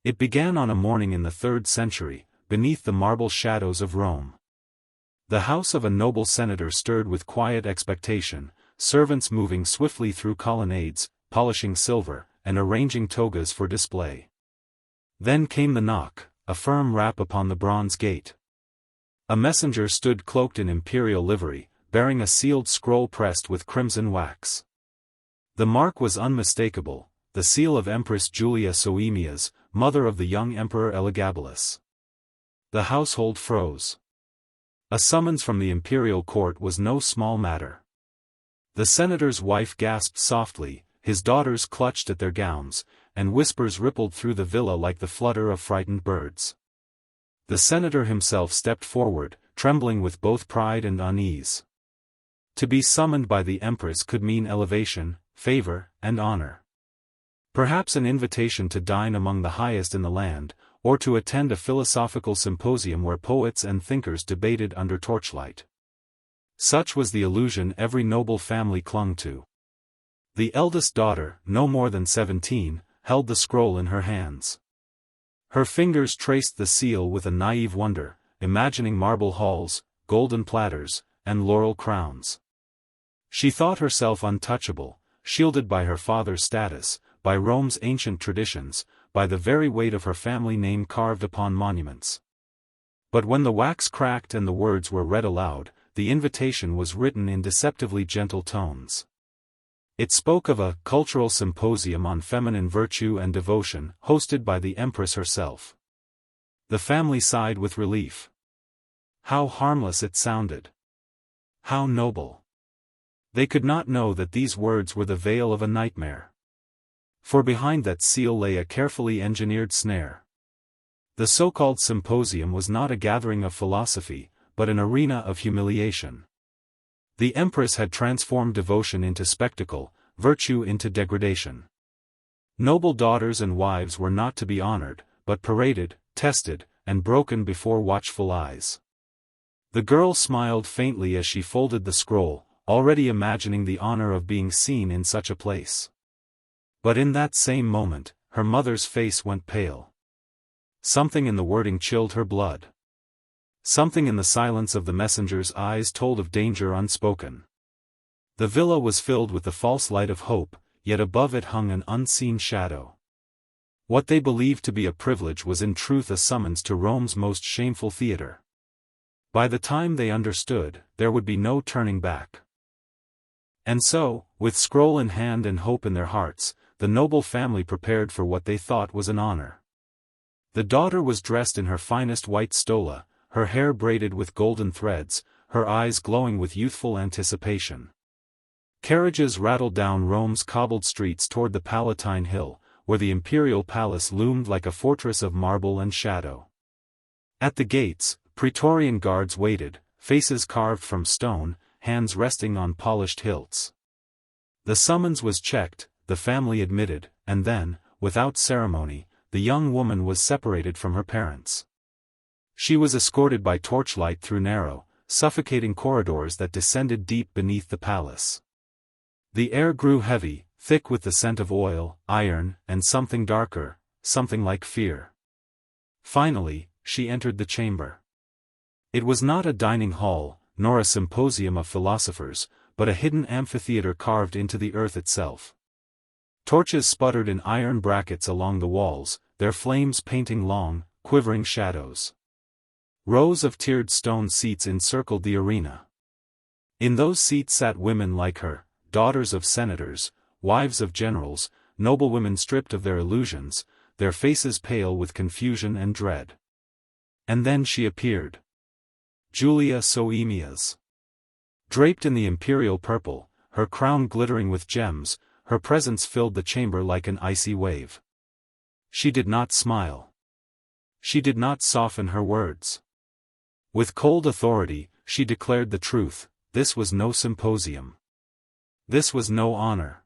It began on a morning in the 3rd century, beneath the marble shadows of Rome. The house of a noble senator stirred with quiet expectation, servants moving swiftly through colonnades, polishing silver, and arranging togas for display. Then came the knock, a firm rap upon the bronze gate. A messenger stood cloaked in imperial livery, bearing a sealed scroll pressed with crimson wax. The mark was unmistakable, the seal of Empress Julia Soaemias, mother of the young Emperor Elagabalus. The household froze. A summons from the imperial court was no small matter. The senator's wife gasped softly, his daughters clutched at their gowns, and whispers rippled through the villa like the flutter of frightened birds. The senator himself stepped forward, trembling with both pride and unease. To be summoned by the Empress could mean elevation, favor, and honor. Perhaps an invitation to dine among the highest in the land, or to attend a philosophical symposium where poets and thinkers debated under torchlight. Such was the illusion every noble family clung to. The eldest daughter, no more than 17, held the scroll in her hands. Her fingers traced the seal with a naive wonder, imagining marble halls, golden platters, and laurel crowns. She thought herself untouchable, shielded by her father's status, by Rome's ancient traditions, by the very weight of her family name carved upon monuments. But when the wax cracked and the words were read aloud, the invitation was written in deceptively gentle tones. It spoke of a cultural symposium on feminine virtue and devotion, hosted by the Empress herself. The family sighed with relief. How harmless it sounded! How noble! They could not know that these words were the veil of a nightmare. For behind that seal lay a carefully engineered snare. The so-called symposium was not a gathering of philosophy, but an arena of humiliation. The Empress had transformed devotion into spectacle, virtue into degradation. Noble daughters and wives were not to be honored, but paraded, tested, and broken before watchful eyes. The girl smiled faintly as she folded the scroll, already imagining the honor of being seen in such a place. But in that same moment, her mother's face went pale. Something in the wording chilled her blood. Something in the silence of the messenger's eyes told of danger unspoken. The villa was filled with the false light of hope, yet above it hung an unseen shadow. What they believed to be a privilege was in truth a summons to Rome's most shameful theater. By the time they understood, there would be no turning back. And so, with scroll in hand and hope in their hearts, the noble family prepared for what they thought was an honor. The daughter was dressed in her finest white stola, her hair braided with golden threads, her eyes glowing with youthful anticipation. Carriages rattled down Rome's cobbled streets toward the Palatine Hill, where the imperial palace loomed like a fortress of marble and shadow. At the gates, Praetorian guards waited, faces carved from stone, hands resting on polished hilts. The summons was checked, the family admitted, and then, without ceremony, the young woman was separated from her parents. She was escorted by torchlight through narrow, suffocating corridors that descended deep beneath the palace. The air grew heavy, thick with the scent of oil, iron, and something darker, something like fear. Finally, she entered the chamber. It was not a dining hall, nor a symposium of philosophers, but a hidden amphitheater carved into the earth itself. Torches sputtered in iron brackets along the walls, their flames painting long, quivering shadows. Rows of tiered stone seats encircled the arena. In those seats sat women like her, daughters of senators, wives of generals, noblewomen stripped of their illusions, their faces pale with confusion and dread. And then she appeared. Julia Soaemias. Draped in the imperial purple, her crown glittering with gems, her presence filled the chamber like an icy wave. She did not smile. She did not soften her words. With cold authority, she declared the truth: this was no symposium. This was no honor.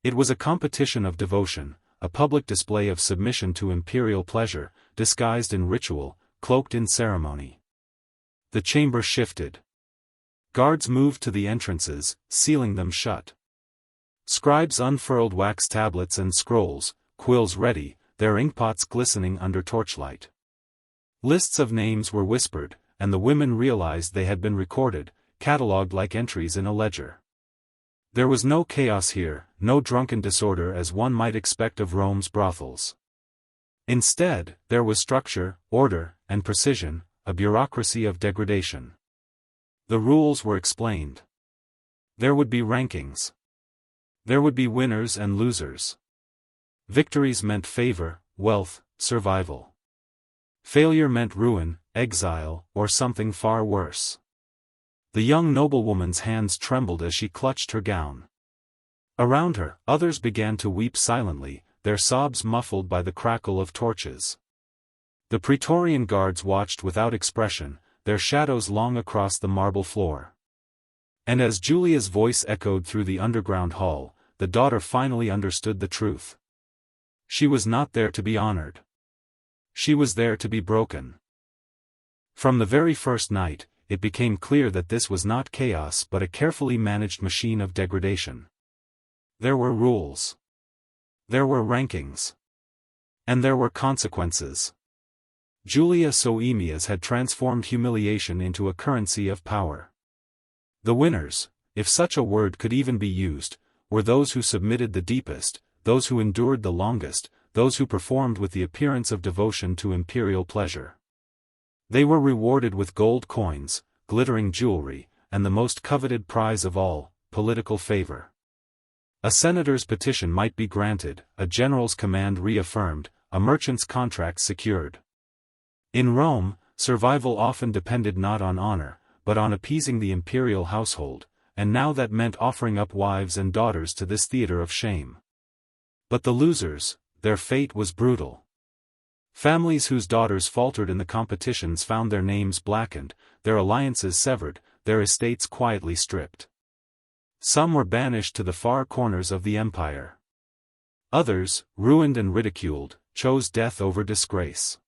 It was a competition of devotion, a public display of submission to imperial pleasure, disguised in ritual, cloaked in ceremony. The chamber shifted. Guards moved to the entrances, sealing them shut. Scribes unfurled wax tablets and scrolls, quills ready, their inkpots glistening under torchlight. Lists of names were whispered, and the women realized they had been recorded, catalogued like entries in a ledger. There was no chaos here, no drunken disorder as one might expect of Rome's brothels. Instead, there was structure, order, and precision, a bureaucracy of degradation. The rules were explained. There would be rankings. There would be winners and losers. Victories meant favor, wealth, survival. Failure meant ruin, exile, or something far worse. The young noblewoman's hands trembled as she clutched her gown. Around her, others began to weep silently, their sobs muffled by the crackle of torches. The Praetorian guards watched without expression, their shadows long across the marble floor. And as Julia's voice echoed through the underground hall, the daughter finally understood the truth. She was not there to be honored. She was there to be broken. From the very first night, it became clear that this was not chaos but a carefully managed machine of degradation. There were rules. There were rankings. And there were consequences. Julia Soaemias had transformed humiliation into a currency of power. The winners, if such a word could even be used, were those who submitted the deepest, those who endured the longest, those who performed with the appearance of devotion to imperial pleasure. They were rewarded with gold coins, glittering jewelry, and the most coveted prize of all, political favor. A senator's petition might be granted, a general's command reaffirmed, a merchant's contract secured. In Rome, survival often depended not on honor, but on appeasing the imperial household, and now that meant offering up wives and daughters to this theater of shame. But the losers, their fate was brutal. Families whose daughters faltered in the competitions found their names blackened, their alliances severed, their estates quietly stripped. Some were banished to the far corners of the empire. Others, ruined and ridiculed, chose death over disgrace.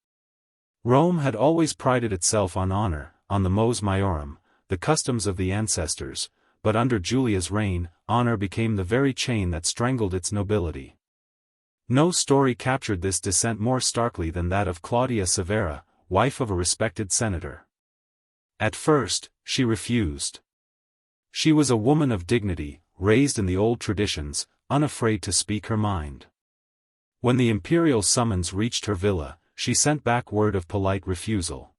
Rome had always prided itself on honor, on the mos maiorum, the customs of the ancestors, but under Julia's reign, honor became the very chain that strangled its nobility. No story captured this descent more starkly than that of Claudia Severa, wife of a respected senator. At first, she refused. She was a woman of dignity, raised in the old traditions, unafraid to speak her mind. When the imperial summons reached her villa, she sent back word of polite refusal.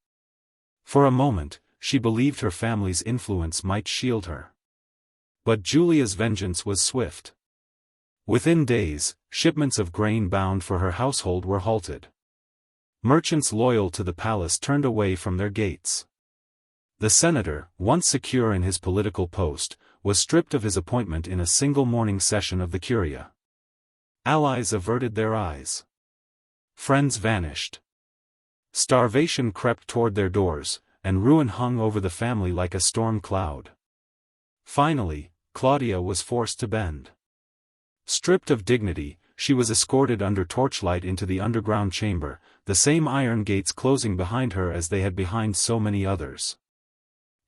For a moment, she believed her family's influence might shield her. But Julia's vengeance was swift. Within days, shipments of grain bound for her household were halted. Merchants loyal to the palace turned away from their gates. The senator, once secure in his political post, was stripped of his appointment in a single morning session of the Curia. Allies averted their eyes. Friends vanished. Starvation crept toward their doors, and ruin hung over the family like a storm cloud. Finally, Claudia was forced to bend. Stripped of dignity, she was escorted under torchlight into the underground chamber, the same iron gates closing behind her as they had behind so many others.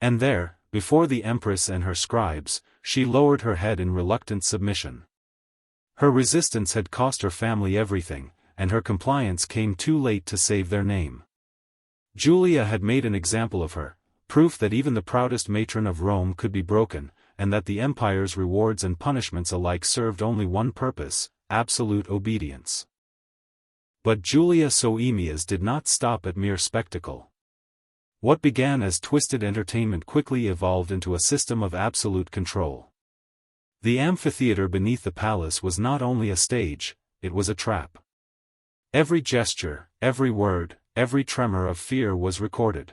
And there, before the Empress and her scribes, she lowered her head in reluctant submission. Her resistance had cost her family everything, and her compliance came too late to save their name. Julia had made an example of her, proof that even the proudest matron of Rome could be broken, and that the empire's rewards and punishments alike served only one purpose, absolute obedience. But Julia Soaemias did not stop at mere spectacle. What began as twisted entertainment quickly evolved into a system of absolute control. The amphitheater beneath the palace was not only a stage, it was a trap. Every gesture, every word, every tremor of fear was recorded.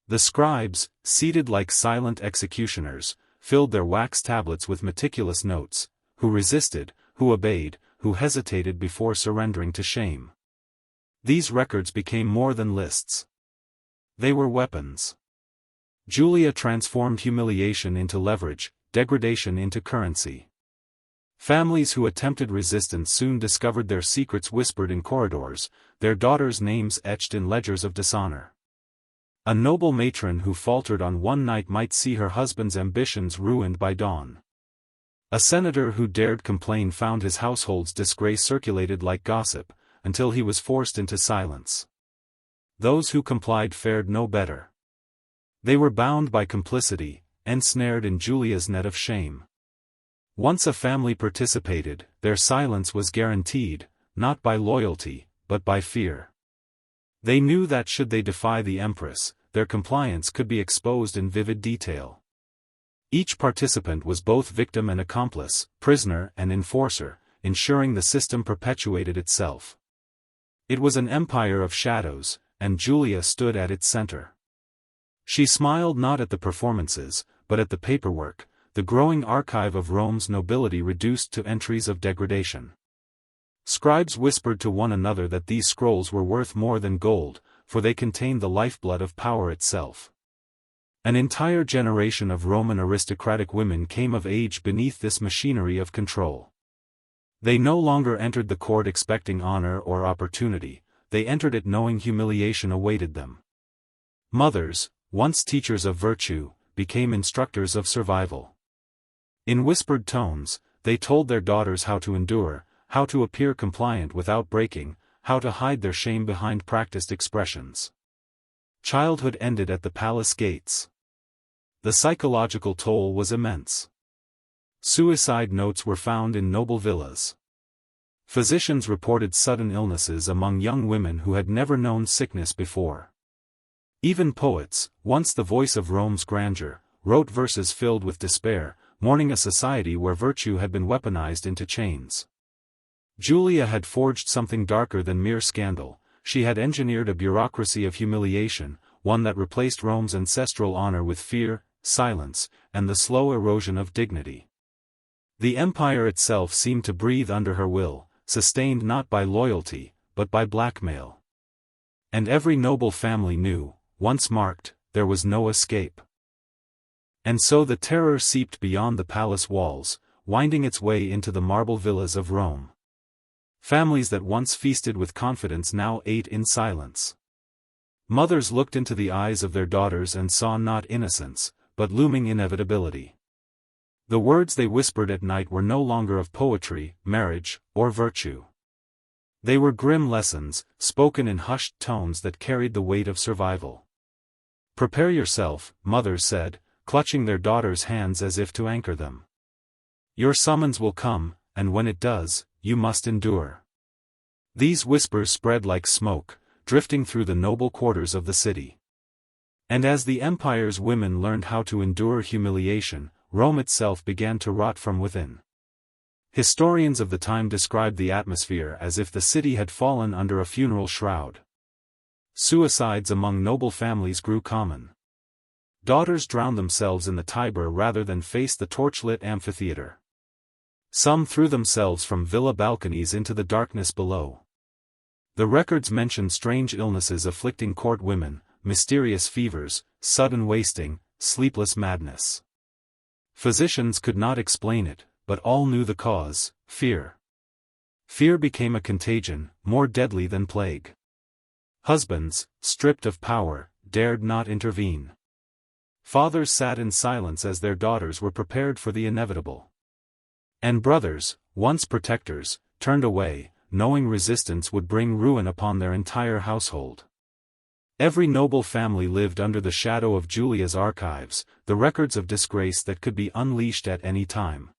The scribes, seated like silent executioners, filled their wax tablets with meticulous notes, who resisted, who obeyed, who hesitated before surrendering to shame. These records became more than lists. They were weapons. Julia transformed humiliation into leverage, degradation into currency. Families who attempted resistance soon discovered their secrets whispered in corridors, their daughters' names etched in ledgers of dishonor. A noble matron who faltered on one night might see her husband's ambitions ruined by dawn. A senator who dared complain found his household's disgrace circulated like gossip, until he was forced into silence. Those who complied fared no better. They were bound by complicity, ensnared in Julia's net of shame. Once a family participated, their silence was guaranteed, not by loyalty, but by fear. They knew that should they defy the Empress, their compliance could be exposed in vivid detail. Each participant was both victim and accomplice, prisoner and enforcer, ensuring the system perpetuated itself. It was an empire of shadows, and Julia stood at its center. She smiled not at the performances, but at the paperwork, the growing archive of Rome's nobility reduced to entries of degradation. Scribes whispered to one another that these scrolls were worth more than gold, for they contained the lifeblood of power itself. An entire generation of Roman aristocratic women came of age beneath this machinery of control. They no longer entered the court expecting honor or opportunity, they entered it knowing humiliation awaited them. Mothers, once teachers of virtue, became instructors of survival. In whispered tones, they told their daughters how to endure, how to appear compliant without breaking, how to hide their shame behind practiced expressions. Childhood ended at the palace gates. The psychological toll was immense. Suicide notes were found in noble villas. Physicians reported sudden illnesses among young women who had never known sickness before. Even poets, once the voice of Rome's grandeur, wrote verses filled with despair, mourning a society where virtue had been weaponized into chains. Julia had forged something darker than mere scandal. She had engineered a bureaucracy of humiliation, one that replaced Rome's ancestral honor with fear, silence, and the slow erosion of dignity. The empire itself seemed to breathe under her will, sustained not by loyalty, but by blackmail. And every noble family knew, once marked, there was no escape. And so the terror seeped beyond the palace walls, winding its way into the marble villas of Rome. Families that once feasted with confidence now ate in silence. Mothers looked into the eyes of their daughters and saw not innocence, but looming inevitability. The words they whispered at night were no longer of poetry, marriage, or virtue. They were grim lessons, spoken in hushed tones that carried the weight of survival. "Prepare yourself," mothers said, clutching their daughters' hands as if to anchor them. "Your summons will come, and when it does, you must endure." These whispers spread like smoke, drifting through the noble quarters of the city. And as the empire's women learned how to endure humiliation, Rome itself began to rot from within. Historians of the time described the atmosphere as if the city had fallen under a funeral shroud. Suicides among noble families grew common. Daughters drowned themselves in the Tiber rather than face the torchlit amphitheater. Some threw themselves from villa balconies into the darkness below. The records mention strange illnesses afflicting court women, mysterious fevers, sudden wasting, sleepless madness. Physicians could not explain it, but all knew the cause: fear. Fear became a contagion, more deadly than plague. Husbands, stripped of power, dared not intervene. Fathers sat in silence as their daughters were prepared for the inevitable. And brothers, once protectors, turned away, knowing resistance would bring ruin upon their entire household. Every noble family lived under the shadow of Julia's archives, the records of disgrace that could be unleashed at any time.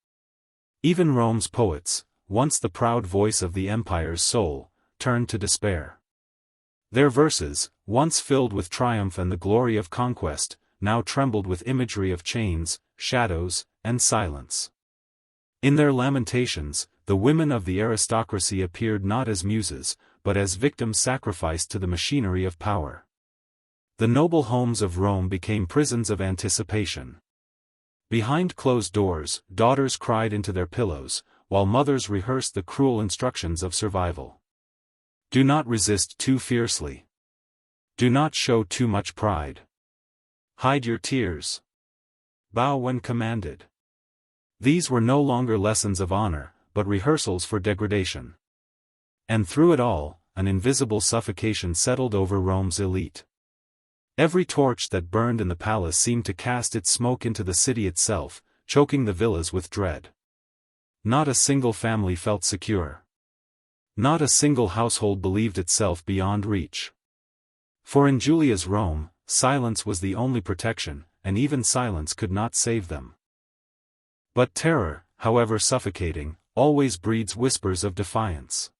Even Rome's poets, once the proud voice of the empire's soul, turned to despair. Their verses, once filled with triumph and the glory of conquest, now trembled with imagery of chains, shadows, and silence. In their lamentations, the women of the aristocracy appeared not as muses, but as victims sacrificed to the machinery of power. The noble homes of Rome became prisons of anticipation. Behind closed doors, daughters cried into their pillows, while mothers rehearsed the cruel instructions of survival. Do not resist too fiercely. Do not show too much pride. Hide your tears. Bow when commanded. These were no longer lessons of honor, but rehearsals for degradation. And through it all, an invisible suffocation settled over Rome's elite. Every torch that burned in the palace seemed to cast its smoke into the city itself, choking the villas with dread. Not a single family felt secure. Not a single household believed itself beyond reach. For in Julia's Rome, silence was the only protection, and even silence could not save them. But terror, however suffocating, always breeds whispers of defiance.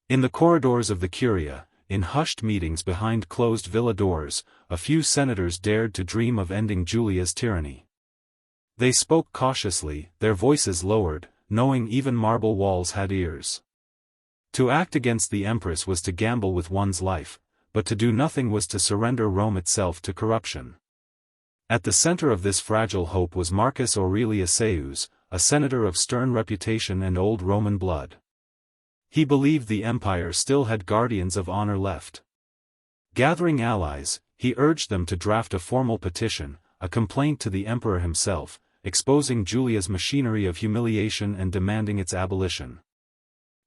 In the corridors of the Curia, in hushed meetings behind closed villa doors, a few senators dared to dream of ending Julia's tyranny. They spoke cautiously, their voices lowered, knowing even marble walls had ears. To act against the Empress was to gamble with one's life, but to do nothing was to surrender Rome itself to corruption. At the center of this fragile hope was Marcus Aurelius Seius, a senator of stern reputation and old Roman blood. He believed the empire still had guardians of honor left. Gathering allies, he urged them to draft a formal petition, a complaint to the emperor himself, exposing Julia's machinery of humiliation and demanding its abolition.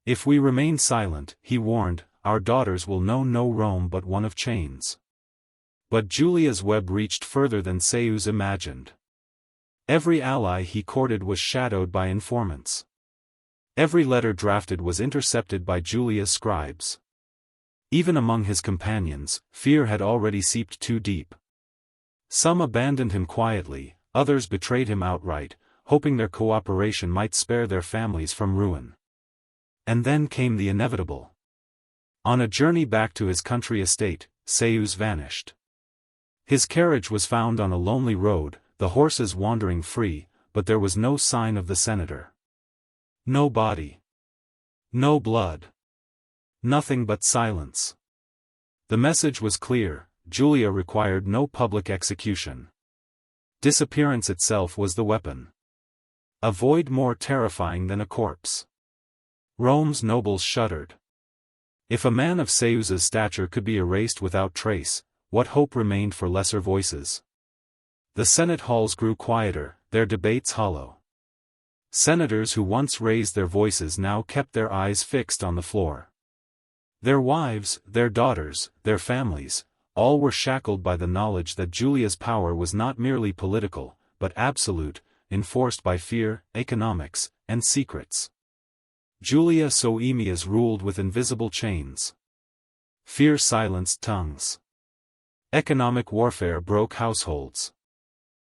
If we remain silent, he warned, our daughters will know no Rome but one of chains. But Julia's web reached further than Seius imagined. Every ally he courted was shadowed by informants. Every letter drafted was intercepted by Julia's scribes. Even among his companions, fear had already seeped too deep. Some abandoned him quietly, others betrayed him outright, hoping their cooperation might spare their families from ruin. And then came the inevitable. On a journey back to his country estate, Seius vanished. His carriage was found on a lonely road, the horses wandering free, but there was no sign of the senator. No body. No blood. Nothing but silence. The message was clear, Julia required no public execution. Disappearance itself was the weapon. A void more terrifying than a corpse. Rome's nobles shuddered. If a man of Seius's stature could be erased without trace, what hope remained for lesser voices? The Senate halls grew quieter, their debates hollow. Senators who once raised their voices now kept their eyes fixed on the floor. Their wives, their daughters, their families, all were shackled by the knowledge that Julia's power was not merely political, but absolute, enforced by fear, economics, and secrets. Julia Soaemias ruled with invisible chains. Fear silenced tongues. Economic warfare broke households.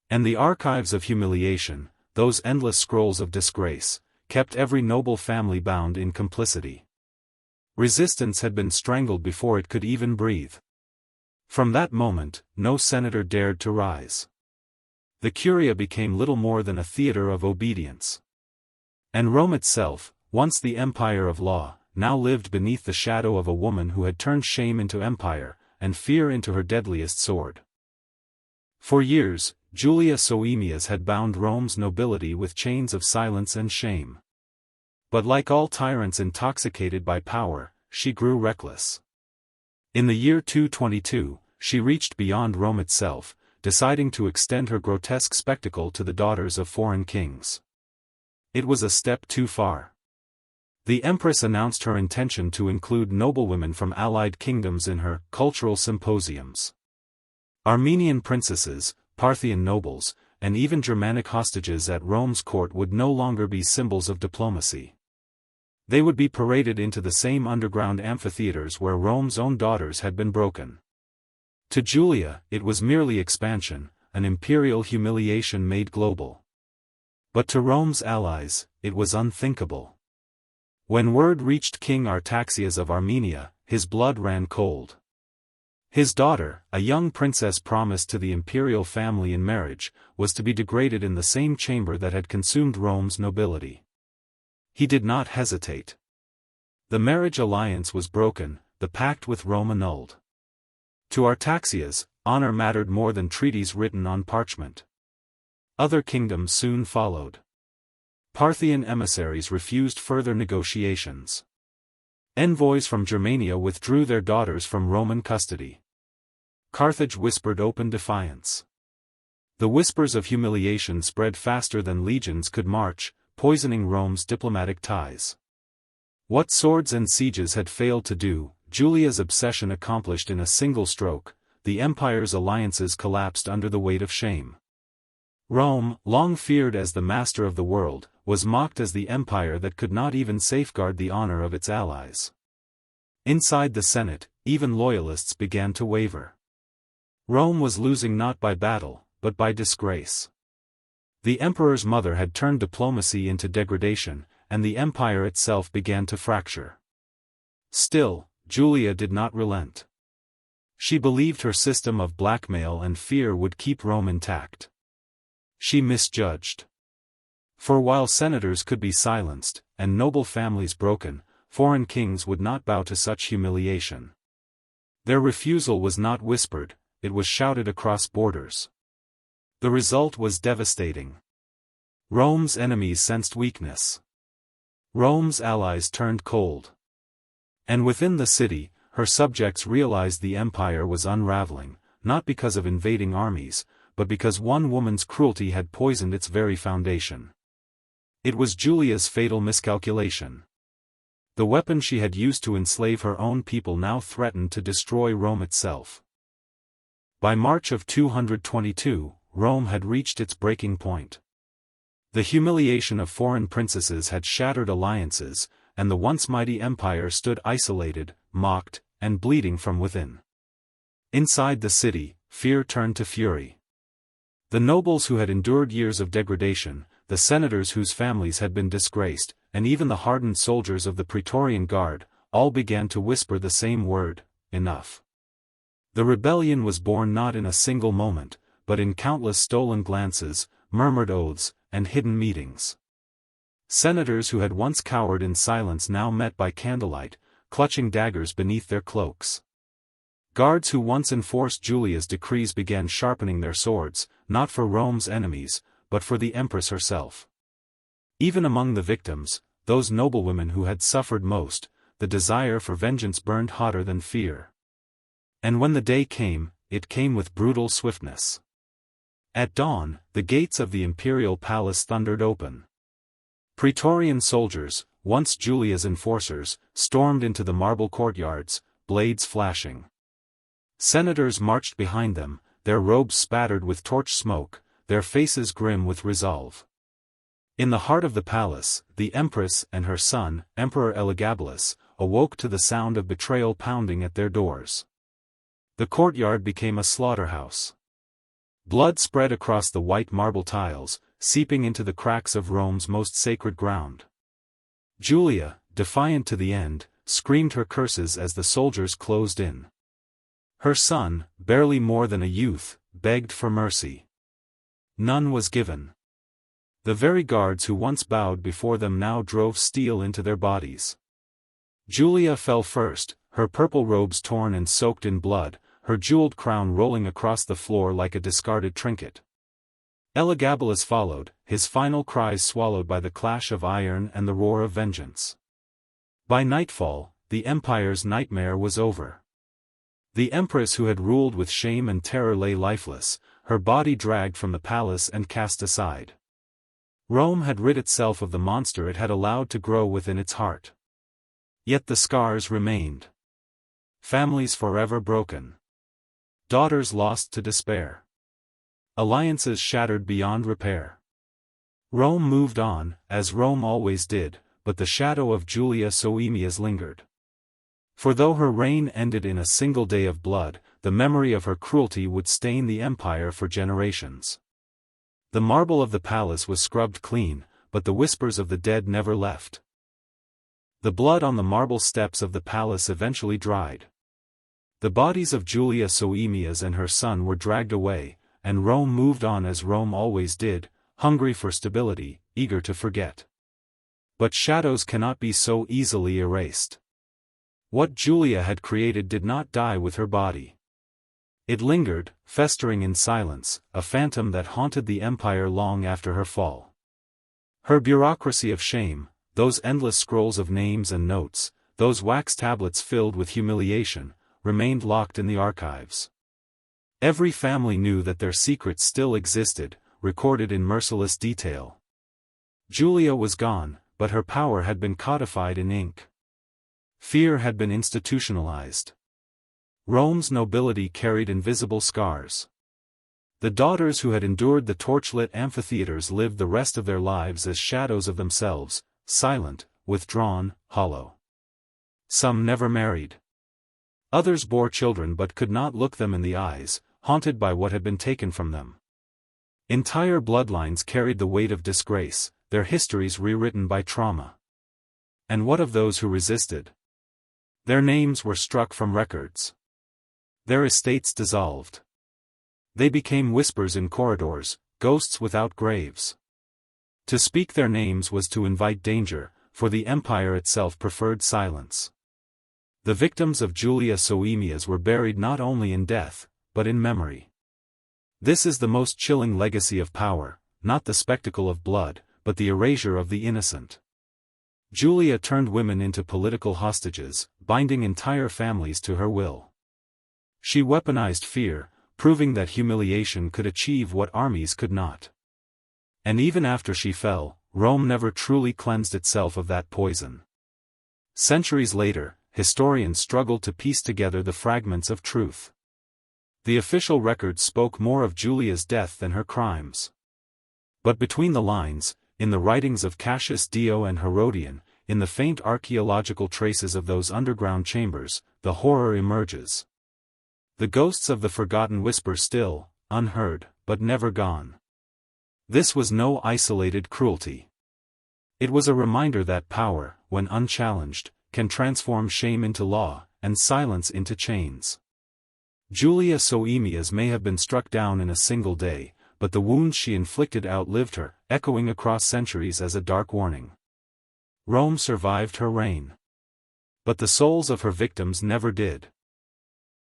And the archives of humiliation, those endless scrolls of disgrace, kept every noble family bound in complicity. Resistance had been strangled before it could even breathe. From that moment, no senator dared to rise. The Curia became little more than a theater of obedience. And Rome itself, once the empire of law, now lived beneath the shadow of a woman who had turned shame into empire, and fear into her deadliest sword. For years, Julia Soaemias had bound Rome's nobility with chains of silence and shame. But like all tyrants intoxicated by power, she grew reckless. In the year 222, she reached beyond Rome itself, deciding to extend her grotesque spectacle to the daughters of foreign kings. It was a step too far. The Empress announced her intention to include noblewomen from allied kingdoms in her cultural symposiums. Armenian princesses, Parthian nobles, and even Germanic hostages at Rome's court would no longer be symbols of diplomacy. They would be paraded into the same underground amphitheaters where Rome's own daughters had been broken. To Julia, it was merely expansion, an imperial humiliation made global. But to Rome's allies, it was unthinkable. When word reached King Artaxias of Armenia, his blood ran cold. His daughter, a young princess promised to the imperial family in marriage, was to be degraded in the same chamber that had consumed Rome's nobility. He did not hesitate. The marriage alliance was broken, the pact with Rome annulled. To Artaxias, honor mattered more than treaties written on parchment. Other kingdoms soon followed. Parthian emissaries refused further negotiations. Envoys from Germania withdrew their daughters from Roman custody. Carthage whispered open defiance. The whispers of humiliation spread faster than legions could march, poisoning Rome's diplomatic ties. What swords and sieges had failed to do, Julia's obsession accomplished in a single stroke. The empire's alliances collapsed under the weight of shame. Rome, long feared as the master of the world, was mocked as the empire that could not even safeguard the honor of its allies. Inside the Senate, even loyalists began to waver. Rome was losing not by battle, but by disgrace. The emperor's mother had turned diplomacy into degradation, and the empire itself began to fracture. Still, Julia did not relent. She believed her system of blackmail and fear would keep Rome intact. She misjudged. For while senators could be silenced, and noble families broken, foreign kings would not bow to such humiliation. Their refusal was not whispered, it was shouted across borders. The result was devastating. Rome's enemies sensed weakness. Rome's allies turned cold. And within the city, her subjects realized the empire was unraveling, not because of invading armies, but because one woman's cruelty had poisoned its very foundation. It was Julia's fatal miscalculation. The weapon she had used to enslave her own people now threatened to destroy Rome itself. By March of 222, Rome had reached its breaking point. The humiliation of foreign princesses had shattered alliances, and the once mighty empire stood isolated, mocked, and bleeding from within. Inside the city, fear turned to fury. The nobles who had endured years of degradation, the senators whose families had been disgraced, and even the hardened soldiers of the Praetorian Guard, all began to whisper the same word: enough. The rebellion was born not in a single moment, but in countless stolen glances, murmured oaths, and hidden meetings. Senators who had once cowered in silence now met by candlelight, clutching daggers beneath their cloaks. Guards who once enforced Julia's decrees began sharpening their swords, not for Rome's enemies, but for the Empress herself. Even among the victims, those noblewomen who had suffered most, the desire for vengeance burned hotter than fear. And when the day came, it came with brutal swiftness. At dawn, the gates of the Imperial palace thundered open. Praetorian soldiers, once Julia's enforcers, stormed into the marble courtyards, blades flashing. Senators marched behind them, their robes spattered with torch smoke, their faces grim with resolve. In the heart of the palace, the Empress and her son, Emperor Elagabalus, awoke to the sound of betrayal pounding at their doors. The courtyard became a slaughterhouse. Blood spread across the white marble tiles, seeping into the cracks of Rome's most sacred ground. Julia, defiant to the end, screamed her curses as the soldiers closed in. Her son, barely more than a youth, begged for mercy. None was given. The very guards who once bowed before them now drove steel into their bodies. Julia fell first, her purple robes torn and soaked in blood, her jeweled crown rolling across the floor like a discarded trinket. Elagabalus followed, his final cries swallowed by the clash of iron and the roar of vengeance. By nightfall, the empire's nightmare was over. The Empress who had ruled with shame and terror lay lifeless, her body dragged from the palace and cast aside. Rome had rid itself of the monster it had allowed to grow within its heart. Yet the scars remained. Families forever broken. Daughters lost to despair. Alliances shattered beyond repair. Rome moved on, as Rome always did, but the shadow of Julia Soaemias lingered. For though her reign ended in a single day of blood, the memory of her cruelty would stain the empire for generations. The marble of the palace was scrubbed clean, but the whispers of the dead never left. The blood on the marble steps of the palace eventually dried. The bodies of Julia Soaemias and her son were dragged away, and Rome moved on as Rome always did, hungry for stability, eager to forget. But shadows cannot be so easily erased. What Julia had created did not die with her body. It lingered, festering in silence, a phantom that haunted the empire long after her fall. Her bureaucracy of shame, those endless scrolls of names and notes, those wax tablets filled with humiliation, remained locked in the archives. Every family knew that their secrets still existed, recorded in merciless detail. Julia was gone, but her power had been codified in ink. Fear had been institutionalized. Rome's nobility carried invisible scars. The daughters who had endured the torchlit amphitheaters lived the rest of their lives as shadows of themselves, silent, withdrawn, hollow. Some never married. Others bore children but could not look them in the eyes, haunted by what had been taken from them. Entire bloodlines carried the weight of disgrace, their histories rewritten by trauma. And what of those who resisted? Their names were struck from records. Their estates dissolved. They became whispers in corridors, ghosts without graves. To speak their names was to invite danger, for the empire itself preferred silence. The victims of Julia Soaemias were buried not only in death, but in memory. This is the most chilling legacy of power, not the spectacle of blood, but the erasure of the innocent. Julia turned women into political hostages, binding entire families to her will. She weaponized fear, proving that humiliation could achieve what armies could not. And even after she fell, Rome never truly cleansed itself of that poison. Centuries later, historians struggled to piece together the fragments of truth. The official records spoke more of Julia's death than her crimes. But between the lines, in the writings of Cassius Dio and Herodian, in the faint archaeological traces of those underground chambers, the horror emerges. The ghosts of the forgotten whisper still, unheard, but never gone. This was no isolated cruelty. It was a reminder that power, when unchallenged, can transform shame into law, and silence into chains. Julia Soaemias may have been struck down in a single day, but the wounds she inflicted outlived her, echoing across centuries as a dark warning. Rome survived her reign. But the souls of her victims never did.